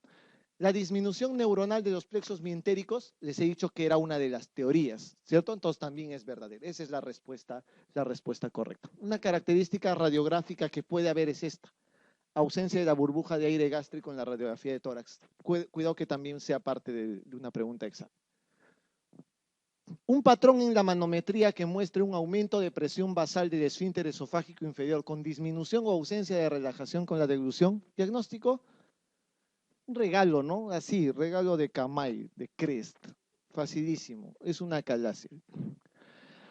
La disminución neuronal de los plexos mientéricos, les he dicho que era una de las teorías, ¿cierto? Entonces también es verdadera. Esa es la respuesta correcta. Una característica radiográfica que puede haber es esta. Ausencia de la burbuja de aire gástrico en la radiografía de tórax. Cuidado que también sea parte de una pregunta exacta. Un patrón en la manometría que muestre un aumento de presión basal del esfínter esofágico inferior con disminución o ausencia de relajación con la deglución. Diagnóstico, un regalo, ¿no? Así, regalo de Camay, de Crest. Facilísimo, es una acalasia.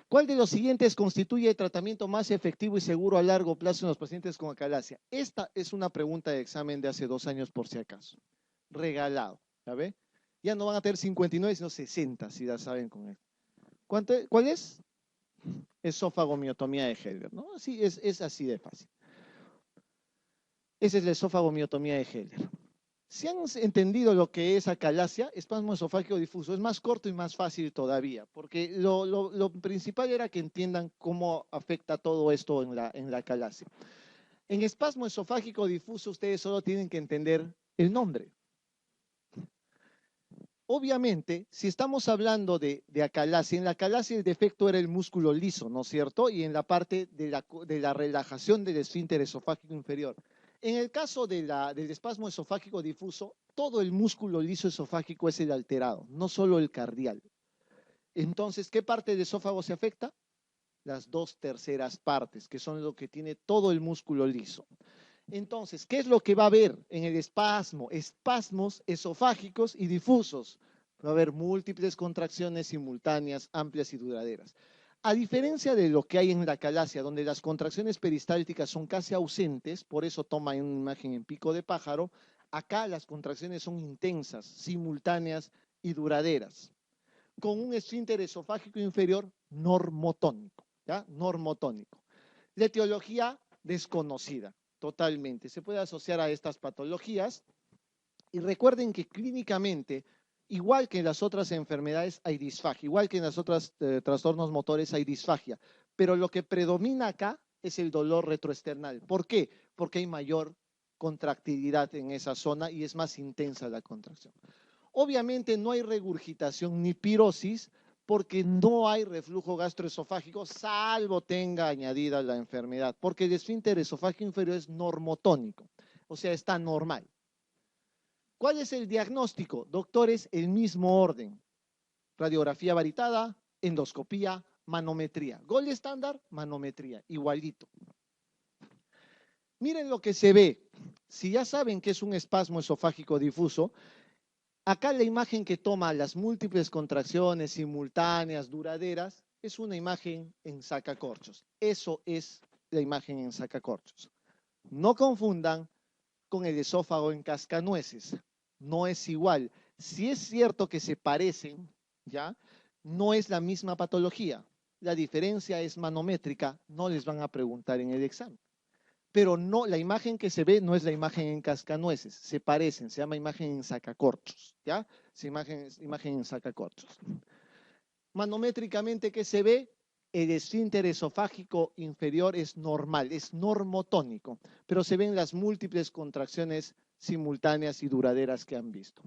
¿Cuál de los siguientes constituye el tratamiento más efectivo y seguro a largo plazo en los pacientes con acalasia? Esta es una pregunta de examen de hace 2 años por si acaso. Regalado, ¿ya ve? Ya no van a tener 59, sino 60, si ya saben con él. ¿Cuál es? Esófagomiotomía de Helder, ¿no? Así es así de fácil. Esa es la esófagomiotomía de Helder. Si han entendido lo que es acalasia, espasmo esofágico difuso, es más corto y más fácil todavía, porque lo principal era que entiendan cómo afecta todo esto en la acalasia. En espasmo esofágico difuso, ustedes solo tienen que entender el nombre. Obviamente, si estamos hablando de acalasia, en la acalasia el defecto era el músculo liso, ¿no es cierto? Y en la parte de la relajación del esfínter esofágico inferior. En el caso del espasmo esofágico difuso, todo el músculo liso esofágico es el alterado, no solo el cardial. Entonces, ¿qué parte del esófago se afecta? Las 2/3 partes, que son lo que tiene todo el músculo liso. Entonces, ¿qué es lo que va a haber en el espasmo? Espasmos esofágicos y difusos. Va a haber múltiples contracciones simultáneas, amplias y duraderas. A diferencia de lo que hay en la acalasia, donde las contracciones peristálticas son casi ausentes, por eso toma una imagen en pico de pájaro, acá las contracciones son intensas, simultáneas y duraderas, con un esfínter esofágico inferior normotónico, ¿ya? Normotónico. La etiología desconocida, totalmente. Se puede asociar a estas patologías y recuerden que clínicamente, igual que en las otras enfermedades, hay disfagia, igual que en los otros trastornos motores hay disfagia, pero lo que predomina acá es el dolor retroesternal. ¿Por qué? Porque hay mayor contractilidad en esa zona y es más intensa la contracción. Obviamente no hay regurgitación ni pirosis porque no hay reflujo gastroesofágico, salvo tenga añadida la enfermedad, porque el esfínter esofágico inferior es normotónico, o sea, está normal. ¿Cuál es el diagnóstico? Doctores, el mismo orden. Radiografía varitada, endoscopía, manometría. Gold estándar, manometría, igualito. Miren lo que se ve. Si ya saben que es un espasmo esofágico difuso, acá la imagen que toma las múltiples contracciones simultáneas, duraderas, es una imagen en sacacorchos. Eso es la imagen en sacacorchos. No confundan con el esófago en cascanueces. No es igual. Si es cierto que se parecen, ¿ya? No es la misma patología. La diferencia es manométrica, no les van a preguntar en el examen. Pero no, la imagen que se ve no es la imagen en cascanueces, se parecen, se llama imagen en sacacorchos, ¿ya? Es imagen en sacacorchos. Manométricamente, ¿qué se ve? El esfínter esofágico inferior es normal, es normotónico, pero se ven las múltiples contracciones simultáneas y duraderas que han visto.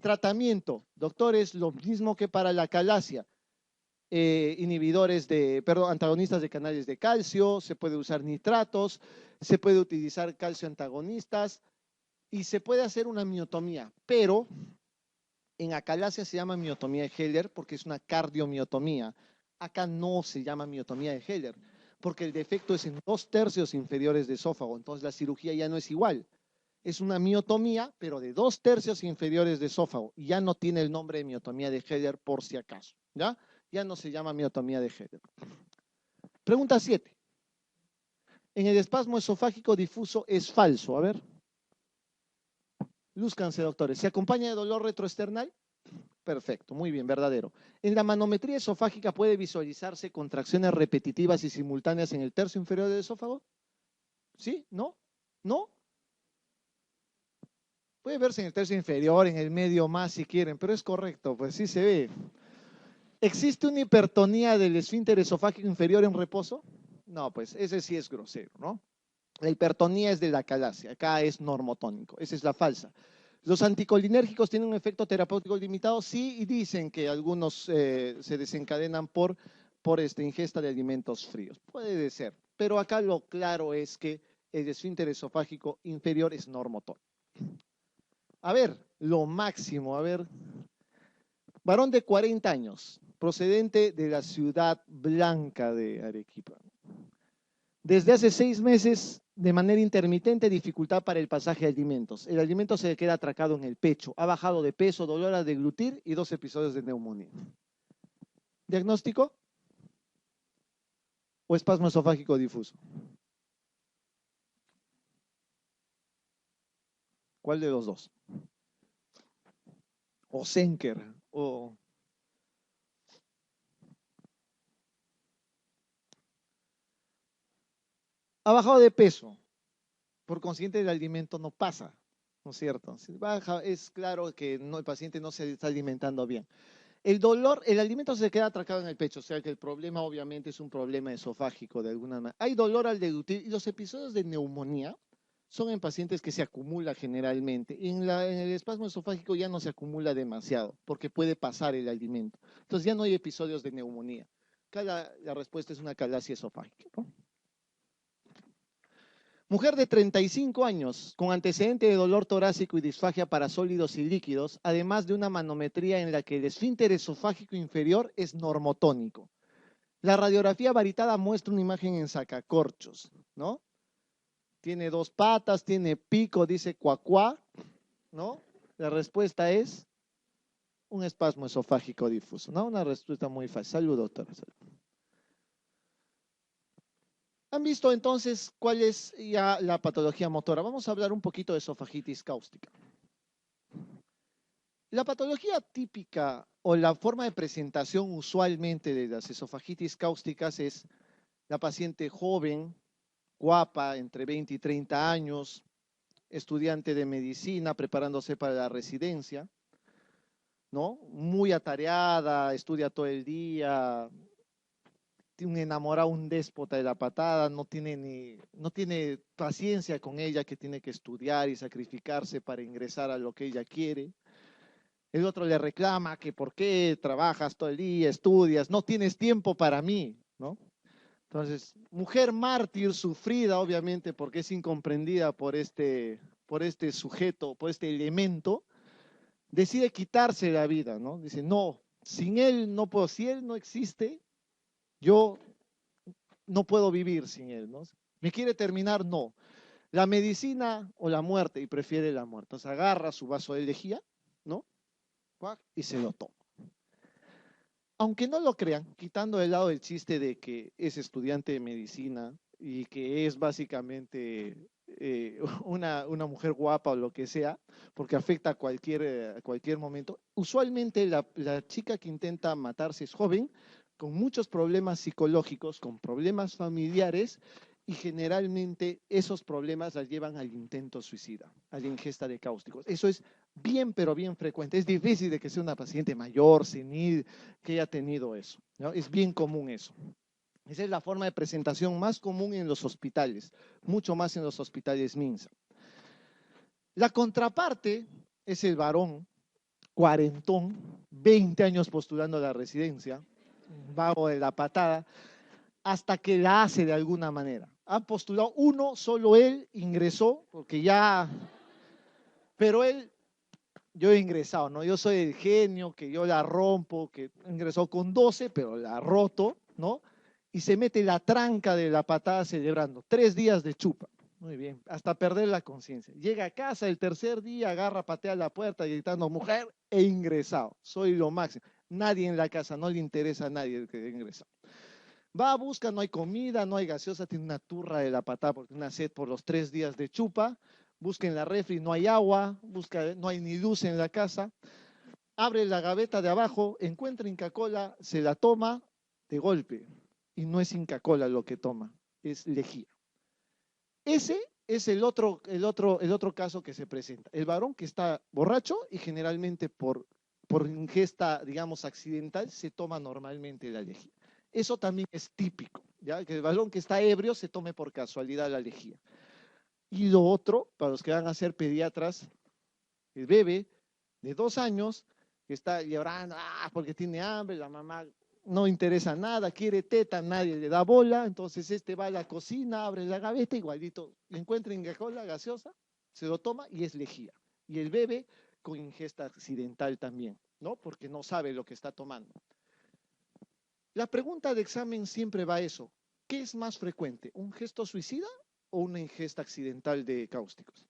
Tratamiento, doctores, lo mismo que para la calasia. Antagonistas de canales de calcio, se puede usar nitratos, se puede utilizar calcio antagonistas y se puede hacer una miotomía, pero en acalasia se llama miotomía de Heller porque es una cardiomiotomía. Acá no se llama miotomía de Heller porque el defecto es en 2/3 inferiores de esófago, entonces la cirugía ya no es igual. Es una miotomía, pero de 2/3 inferiores de esófago y ya no tiene el nombre de miotomía de Heller por si acaso, ¿ya? Ya no se llama miotomía de Heller. Pregunta 7. En el espasmo esofágico difuso es falso. A ver. Lúzcanse, doctores. ¿Se acompaña de dolor retroesternal? Perfecto, muy bien, verdadero. En la manometría esofágica puede visualizarse contracciones repetitivas y simultáneas en el tercio inferior del esófago. ¿Sí? ¿No? ¿No? Puede verse en el tercio inferior, en el medio más si quieren, pero es correcto, pues sí se ve. ¿Existe una hipertonía del esfínter esofágico inferior en reposo? No, pues ese sí es grosero, ¿no? La hipertonía es de la calasia, acá es normotónico, esa es la falsa. ¿Los anticolinérgicos tienen un efecto terapéutico limitado? Sí, y dicen que algunos se desencadenan por ingesta de alimentos fríos. Puede ser, pero acá lo claro es que el esfínter esofágico inferior es normotónico. A ver, lo máximo, a ver. Varón de 40 años, procedente de la ciudad blanca de Arequipa. Desde hace 6 meses, de manera intermitente, dificultad para el pasaje de alimentos. El alimento se le queda atracado en el pecho. Ha bajado de peso, dolor al deglutir y 2 episodios de neumonía. ¿Diagnóstico? ¿O espasmo esofágico difuso? ¿Cuál de los dos? O Senker, o... Ha bajado de peso. Por consiguiente, el alimento no pasa, ¿no es cierto? Si baja, es claro que no, el paciente no se está alimentando bien. El dolor, el alimento se queda atracado en el pecho, o sea que el problema obviamente es un problema esofágico de alguna manera. Hay dolor al deglutir y los episodios de neumonía son en pacientes que se acumula generalmente. En el espasmo esofágico ya no se acumula demasiado porque puede pasar el alimento. Entonces ya no hay episodios de neumonía. Acá la respuesta es una calasia esofágica, ¿no? Mujer de 35 años con antecedente de dolor torácico y disfagia para sólidos y líquidos, además de una manometría en la que el esfínter esofágico inferior es normotónico. La radiografía varitada muestra una imagen en sacacorchos, ¿no? Tiene 2 patas, tiene pico, dice cuacuá, ¿no? La respuesta es un espasmo esofágico difuso, ¿no? Una respuesta muy fácil. Salud, doctora. Salud. ¿Han visto entonces cuál es ya la patología motora? Vamos a hablar un poquito de esofagitis cáustica. La patología típica o la forma de presentación usualmente de las esofagitis cáusticas es la paciente joven, guapa, entre 20 y 30 años, estudiante de medicina, preparándose para la residencia, ¿no? Muy atareada, estudia todo el día, un enamorado, un déspota de la patada, no tiene paciencia con ella, que tiene que estudiar y sacrificarse para ingresar a lo que ella quiere. El otro le reclama que por qué trabajas todo el día, estudias, no tienes tiempo para mí, ¿no? Entonces, mujer mártir, sufrida obviamente porque es incomprendida por por este sujeto, por este elemento, decide quitarse la vida, ¿no? Dice, no, sin él no puedo, si él no existe, yo no puedo vivir sin él, ¿no? ¿Me quiere terminar? No. La medicina o la muerte, y prefiere la muerte. Entonces agarra su vaso de lejía, ¿no? Y se lo toma. Aunque no lo crean, quitando de lado el chiste de que es estudiante de medicina y que es básicamente una mujer guapa o lo que sea, porque afecta a cualquier momento, usualmente la chica que intenta matarse es joven, con muchos problemas psicológicos, con problemas familiares, y generalmente esos problemas las llevan al intento suicida, a la ingesta de cáusticos. Eso es bien, pero bien frecuente. Es difícil de que sea una paciente mayor, senil, que haya tenido eso, ¿no? Es bien común eso. Esa es la forma de presentación más común en los hospitales, mucho más en los hospitales MINSA. La contraparte es el varón, cuarentón, 20 años postulando a la residencia, vago de la patada, hasta que la hace de alguna manera. Han postulado uno, solo él ingresó, porque ya, pero él, yo he ingresado, ¿no? Yo soy el genio, que yo la rompo, que ingresó con 12, pero la roto, ¿no? Y se mete la tranca de la patada celebrando. 3 días de chupa. Muy bien, hasta perder la conciencia. Llega a casa el tercer día, agarra, patea la puerta gritando, mujer, he ingresado, soy lo máximo. Nadie en la casa, no le interesa a nadie el que ha ingresado. Va, busca, no hay comida, no hay gaseosa, tiene una turra de la patada porque una sed por los 3 días de chupa. Busca en la refri, no hay agua, busca, no hay ni luz en la casa. Abre la gaveta de abajo, encuentra Inca Kola, se la toma de golpe. Y no es Inca Kola lo que toma, es lejía. Ese es el otro caso que se presenta. El varón que está borracho y generalmente por ingesta, digamos, accidental, se toma normalmente la lejía. Eso también es típico, ¿ya? Que el varón que está ebrio se tome por casualidad la lejía. Y lo otro, para los que van a ser pediatras, el bebé de 2 años que está llorando porque tiene hambre, la mamá no interesa nada, quiere teta, nadie le da bola, entonces este va a la cocina, abre la gaveta, igualito, encuentra Inca Kola gaseosa, se lo toma y es lejía. Y el bebé con ingesta accidental también, ¿no? Porque no sabe lo que está tomando. La pregunta de examen siempre va a eso. ¿Qué es más frecuente? ¿Un gesto suicida o una ingesta accidental de cáusticos?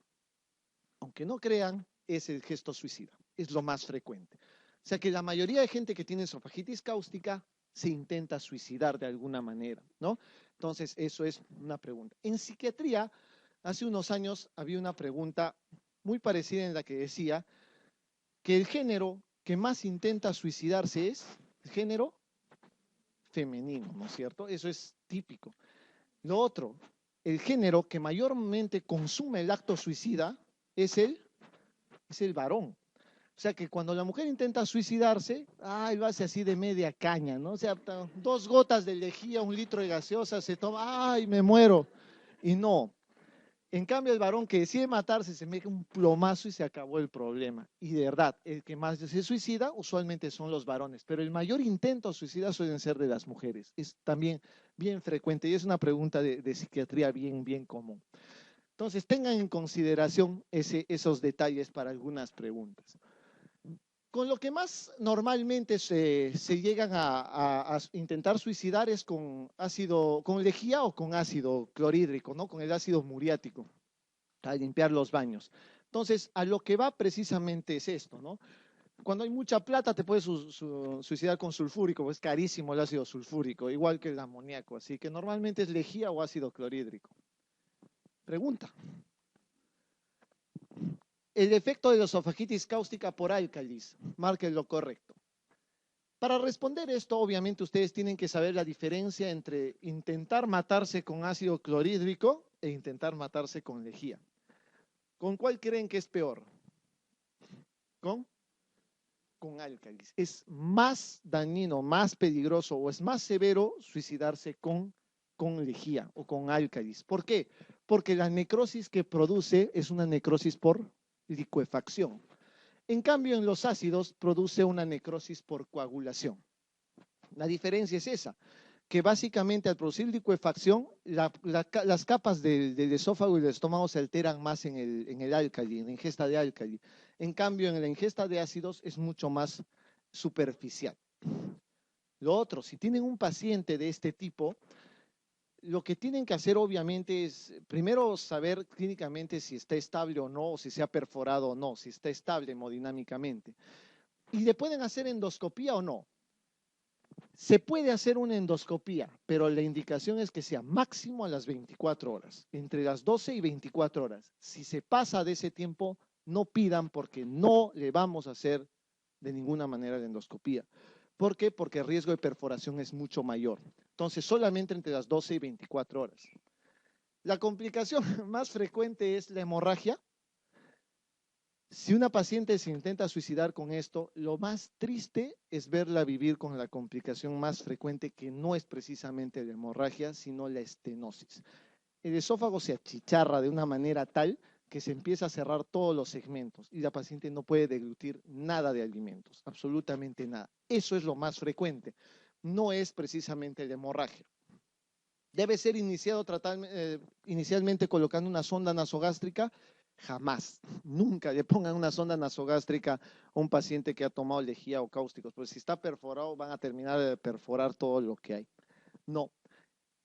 Aunque no crean, es el gesto suicida. Es lo más frecuente. O sea que la mayoría de gente que tiene esofagitis cáustica se intenta suicidar de alguna manera, ¿no? Entonces, eso es una pregunta. En psiquiatría, hace unos años había una pregunta muy parecida en la que decía que el género que más intenta suicidarse es el género femenino, ¿no es cierto? Eso es típico. Lo otro, el género que mayormente consume el acto suicida es el varón. O sea que cuando la mujer intenta suicidarse, lo hace así de media caña, ¿no? O sea, 2 gotas de lejía, 1 litro de gaseosa, se toma, me muero. Y no. En cambio, el varón que decide matarse se mete un plomazo y se acabó el problema. Y de verdad, el que más se suicida usualmente son los varones, pero el mayor intento suicida suelen ser de las mujeres. Es también bien frecuente y es una pregunta de psiquiatría bien común. Entonces, tengan en consideración esos detalles para algunas preguntas. Con lo que más normalmente se llegan a intentar suicidar es con lejía o con ácido clorhídrico, ¿no? Con el ácido muriático, para limpiar los baños. Entonces, a lo que va precisamente es esto, ¿no? Cuando hay mucha plata te puedes suicidar con sulfúrico, es carísimo el ácido sulfúrico, igual que el amoníaco, así que normalmente es lejía o ácido clorhídrico. Pregunta. El efecto de la esofagitis cáustica por álcalis, marquen lo correcto. Para responder esto, obviamente ustedes tienen que saber la diferencia entre intentar matarse con ácido clorhídrico e intentar matarse con lejía. ¿Con cuál creen que es peor? Con álcalis. Es más dañino, más peligroso o es más severo suicidarse con lejía o con álcalis. ¿Por qué? Porque la necrosis que produce es una necrosis por licuefacción. En cambio, en los ácidos produce una necrosis por coagulación. La diferencia es esa, que básicamente al producir licuefacción, las capas del esófago y del estómago se alteran más en el álcali, en la ingesta de álcali. En cambio, en la ingesta de ácidos es mucho más superficial. Lo otro, si tienen un paciente de este tipo, lo que tienen que hacer obviamente es primero saber clínicamente si está estable o no, o si se ha perforado o no, si está estable hemodinámicamente. Y le pueden hacer endoscopía o no. Se puede hacer una endoscopía, pero la indicación es que sea máximo a las 24 horas, entre las 12 y 24 horas. Si se pasa de ese tiempo, no pidan porque no le vamos a hacer de ninguna manera la endoscopía. ¿Por qué? Porque el riesgo de perforación es mucho mayor. Entonces, solamente entre las 12 y 24 horas. La complicación más frecuente es la hemorragia. Si una paciente se intenta suicidar con esto, lo más triste es verla vivir con la complicación más frecuente, que no es precisamente la hemorragia, sino la estenosis. El esófago se achicharra de una manera tal que se empieza a cerrar todos los segmentos y la paciente no puede deglutir nada de alimentos, absolutamente nada. Eso es lo más frecuente, no es precisamente la hemorragia. ¿Debe ser iniciado inicialmente colocando una sonda nasogástrica? Jamás, nunca le pongan una sonda nasogástrica a un paciente que ha tomado lejía o cáusticos, porque si está perforado van a terminar de perforar todo lo que hay. No.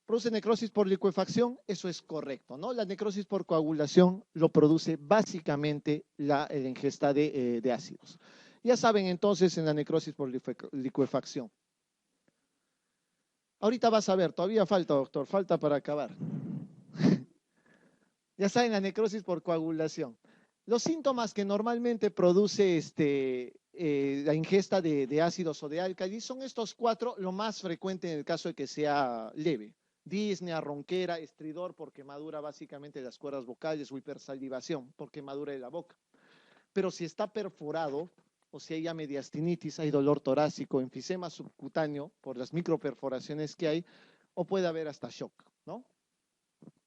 ¿Produce necrosis por licuefacción? Eso es correcto, ¿no? La necrosis por coagulación lo produce básicamente la ingesta de ácidos. Ya saben entonces en la necrosis por licuefacción. Ahorita vas a ver, todavía falta, doctor, falta para acabar. Ya saben, la necrosis por coagulación. Los síntomas que normalmente produce la ingesta de ácidos o de álcalis son estos cuatro, lo más frecuente en el caso de que sea leve. Disnea, ronquera, estridor por quemadura básicamente de las cuerdas vocales o hipersalivación por quemadura de la boca. Pero si está perforado o si hay mediastinitis, hay dolor torácico, enfisema subcutáneo por las microperforaciones que hay, o puede haber hasta shock, ¿no?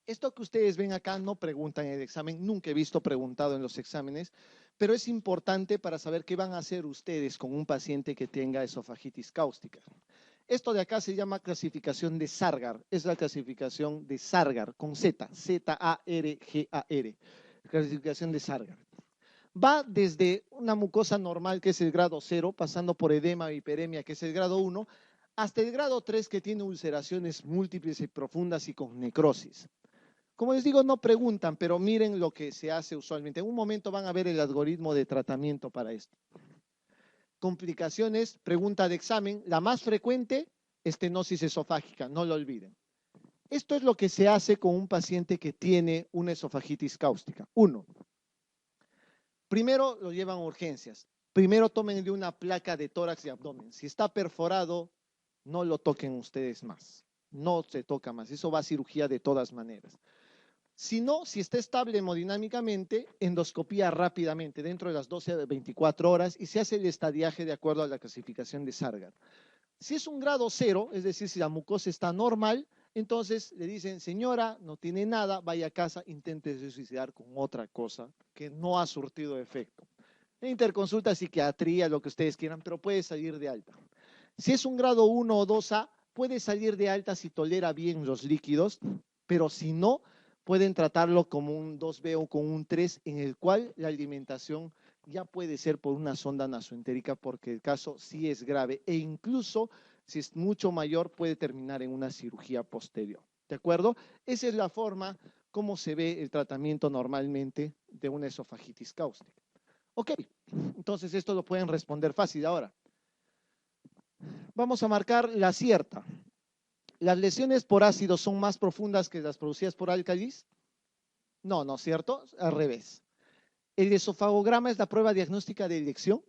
Esto que ustedes ven acá no preguntan en el examen, nunca he visto preguntado en los exámenes, pero es importante para saber qué van a hacer ustedes con un paciente que tenga esofagitis cáustica. Esto de acá se llama clasificación de Sargar, es la clasificación de Sargar, con Z, Z-A-R-G-A-R, clasificación de Sargar. Va desde una mucosa normal, que es el grado 0, pasando por edema e hiperemia, que es el grado 1, hasta el grado 3, que tiene ulceraciones múltiples y profundas y con necrosis. Como les digo, no preguntan, pero miren lo que se hace usualmente. En un momento van a ver el algoritmo de tratamiento para esto. Complicaciones, pregunta de examen, la más frecuente, estenosis esofágica, no lo olviden. Esto es lo que se hace con un paciente que tiene una esofagitis cáustica. Uno, primero lo llevan a urgencias. Primero tómenle una placa de tórax y abdomen. Si está perforado, no lo toquen ustedes más. No se toca más. Eso va a cirugía de todas maneras. Si no, si está estable hemodinámicamente, endoscopía rápidamente, dentro de las 12 a 24 horas, y se hace el estadiaje de acuerdo a la clasificación de Sargar. Si es un grado 0, es decir, si la mucosa está normal, entonces le dicen, señora, no tiene nada, vaya a casa, intente suicidar con otra cosa que no ha surtido efecto. Interconsulta, psiquiatría, lo que ustedes quieran, pero puede salir de alta. Si es un grado 1 o 2A, puede salir de alta si tolera bien los líquidos, pero si no, pueden tratarlo como un 2B o con un 3, en el cual la alimentación ya puede ser por una sonda nasoentérica, porque el caso sí es grave e incluso si es mucho mayor puede terminar en una cirugía posterior. ¿De acuerdo? Esa es la forma como se ve el tratamiento normalmente de una esofagitis cáustica. Ok, entonces esto lo pueden responder fácil ahora. Vamos a marcar la cierta. ¿Las lesiones por ácido son más profundas que las producidas por álcalis? No, ¿no es cierto? Al revés. ¿El esofagograma es la prueba diagnóstica de elección?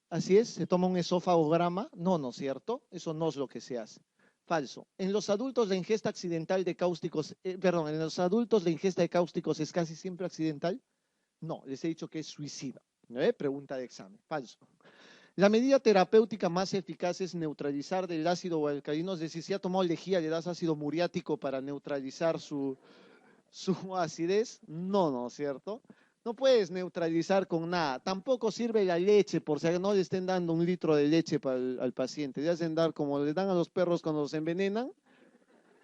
Así es, se toma un esofagograma. No, ¿no es cierto? Eso no es lo que se hace. Falso. En los adultos la ingesta accidental de cáusticos, en los adultos la ingesta de cáusticos es casi siempre accidental. No, les he dicho que es suicida. Pregunta de examen. Falso. La medida terapéutica más eficaz es neutralizar del ácido o alcalino, es decir, si ha tomado lejía, le das ácido muriático para neutralizar su acidez. No, ¿no es cierto? No puedes neutralizar con nada. Tampoco sirve la leche, por si no le estén dando un litro de leche al paciente. Le hacen dar como le dan a los perros cuando los envenenan.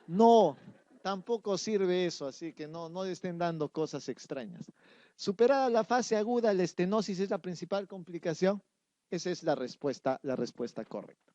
No, tampoco sirve eso, así que no le estén dando cosas extrañas. Superada la fase aguda, la estenosis es la principal complicación. Esa es la respuesta correcta.